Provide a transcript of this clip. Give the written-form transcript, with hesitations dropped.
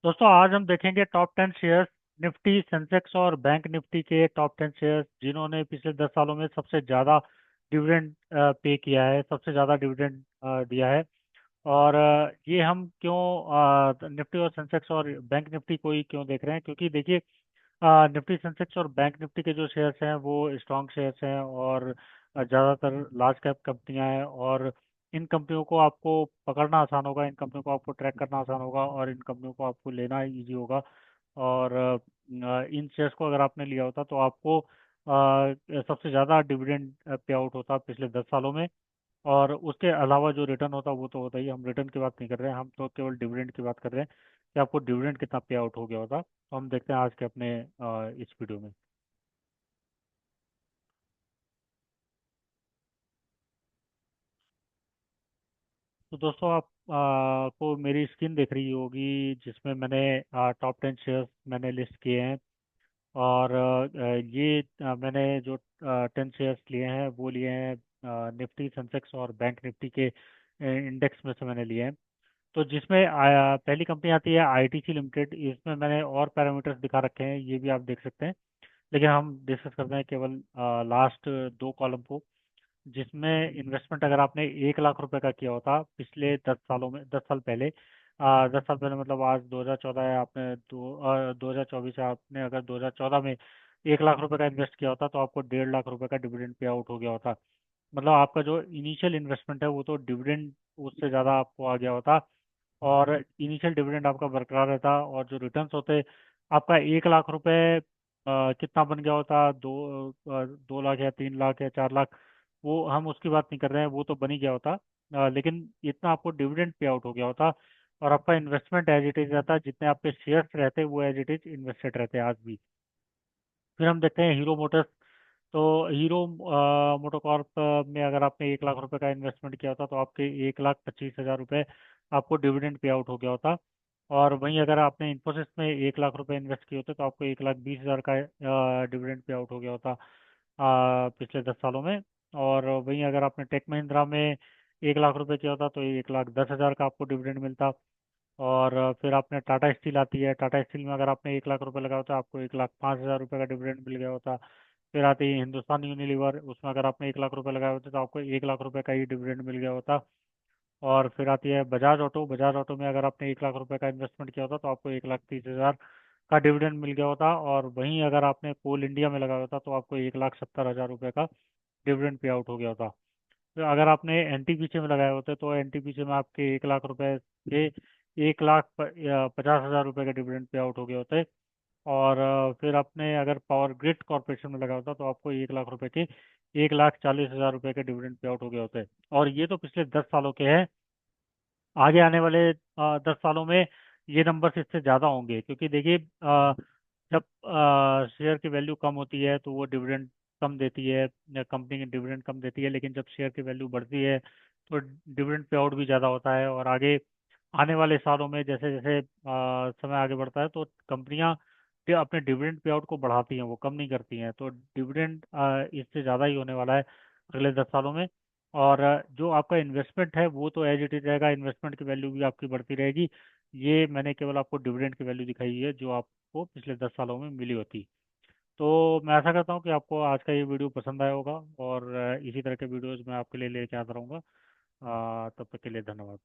दोस्तों आज हम देखेंगे टॉप 10 शेयर्स निफ्टी सेंसेक्स और बैंक निफ्टी के टॉप 10 शेयर्स जिन्होंने पिछले 10 सालों में सबसे ज़्यादा डिविडेंड पे किया है, सबसे ज़्यादा डिविडेंड दिया है। और ये हम क्यों निफ्टी और सेंसेक्स और बैंक निफ्टी को ही क्यों देख रहे हैं, क्योंकि देखिए निफ्टी सेंसेक्स और बैंक निफ्टी के जो शेयर्स हैं वो स्ट्रॉन्ग शेयर्स हैं और ज़्यादातर लार्ज कैप कंपनियां हैं। और इन कंपनियों को आपको पकड़ना आसान होगा, इन कंपनियों को आपको ट्रैक करना आसान होगा और इन कंपनियों को आपको लेना इजी होगा। और इन शेयर्स को अगर आपने लिया होता तो आपको सबसे ज़्यादा डिविडेंड पे आउट होता पिछले 10 सालों में। और उसके अलावा जो रिटर्न होता वो तो होता ही, हम रिटर्न की बात नहीं कर रहे हैं, हम तो केवल डिविडेंड की बात कर रहे हैं कि आपको डिविडेंड कितना पे आउट हो गया होता। तो हम देखते हैं आज के अपने इस वीडियो में। तो दोस्तों आप को मेरी स्क्रीन देख रही होगी जिसमें मैंने टॉप 10 शेयर्स मैंने लिस्ट किए हैं। और ये मैंने जो 10 शेयर्स लिए हैं वो लिए हैं निफ्टी सेंसेक्स और बैंक निफ्टी के इंडेक्स में से मैंने लिए हैं। तो जिसमें पहली कंपनी आती है आईटीसी लिमिटेड। इसमें मैंने और पैरामीटर्स दिखा रखे हैं, ये भी आप देख सकते हैं, लेकिन हम डिस्कस करते हैं केवल लास्ट दो कॉलम को, जिसमें इन्वेस्टमेंट अगर आपने 1 लाख रुपए का किया होता पिछले 10 सालों में, 10 साल पहले, 10 साल पहले मतलब आज 2014 है, आपने 2024 है, आपने अगर 2014 में 1 लाख रुपए का इन्वेस्ट किया होता तो आपको 1.5 लाख रुपए का डिविडेंड पे आउट हो गया होता। मतलब आपका जो इनिशियल इन्वेस्टमेंट है वो तो डिविडेंड उससे ज़्यादा आपको आ गया होता। और इनिशियल डिविडेंड आपका बरकरार रहता और जो रिटर्न्स होते, आपका 1 लाख रुपए कितना बन गया होता, 2 लाख या 3 लाख या 4 लाख, वो हम उसकी बात नहीं कर रहे हैं, वो तो बन ही गया होता। लेकिन इतना आपको डिविडेंड पे आउट हो गया होता और आपका इन्वेस्टमेंट एज इट इज रहता, जितने आपके शेयर्स रहते वो एज इट इज इन्वेस्टेड रहते आज भी। फिर हम देखते हैं हीरो मोटर्स। तो हीरो मोटोकॉर्प में अगर आपने 1 लाख रुपए का इन्वेस्टमेंट किया होता तो आपके 1,25,000 रुपये आपको डिविडेंड पे आउट हो गया होता। और वहीं अगर आपने इन्फोसिस में 1 लाख रुपए इन्वेस्ट किए होते तो आपको 1,20,000 का डिविडेंड पे आउट हो गया होता पिछले 10 सालों में। और वहीं अगर आपने टेक महिंद्रा में 1 लाख रुपए किया होता तो 1,10,000 का आपको डिविडेंड मिलता। और फिर आपने टाटा स्टील आती है, टाटा स्टील में अगर आपने 1 लाख रुपए लगाया होता आपको 1,05,000 रुपये का डिविडेंड मिल गया होता। फिर आती है हिंदुस्तान यूनिलीवर, उसमें अगर आपने 1 लाख रुपए लगाए होते तो आपको 1 लाख रुपए का ही डिविडेंड मिल गया होता। और फिर आती है बजाज ऑटो, बजाज ऑटो में अगर आपने 1 लाख रुपए का इन्वेस्टमेंट किया होता तो आपको 1,30,000 का डिविडेंड मिल गया होता। और वहीं अगर आपने कोल इंडिया में लगाया होता तो आपको 1,70,000 रुपये का डिविडेंड पे आउट हो गया होता। तो अगर आपने एनटीपीसी में लगाए होते तो एनटीपीसी में आपके 1 लाख रुपए के 1,50,000 रुपये के डिविडेंड पे आउट हो गए होते। और फिर आपने अगर पावर ग्रिड कॉरपोरेशन में लगा होता तो आपको 1 लाख रुपए के 1,40,000 रुपये के डिविडेंड पे आउट हो गए होते। और ये तो पिछले 10 सालों के हैं। आगे आने वाले 10 सालों में ये नंबर्स इससे ज़्यादा होंगे, क्योंकि देखिए जब शेयर की वैल्यू कम होती है तो वो डिविडेंड कम देती है, कंपनी की डिविडेंड कम देती है, लेकिन जब शेयर की वैल्यू बढ़ती है तो डिविडेंड पे आउट भी ज़्यादा होता है। और आगे आने वाले सालों में जैसे जैसे समय आगे बढ़ता है तो कंपनियां अपने डिविडेंड पे आउट को बढ़ाती हैं, वो कम नहीं करती हैं। तो डिविडेंड इससे ज़्यादा ही होने वाला है अगले 10 सालों में। और जो आपका इन्वेस्टमेंट है वो तो एज इट इज रहेगा, इन्वेस्टमेंट की वैल्यू भी आपकी बढ़ती रहेगी। ये मैंने केवल आपको डिविडेंड की वैल्यू दिखाई है जो आपको पिछले 10 सालों में मिली होती। तो मैं आशा करता हूँ कि आपको आज का ये वीडियो पसंद आया होगा और इसी तरह के वीडियोस मैं आपके लिए लेके आता रहूँगा। तब तक के लिए धन्यवाद।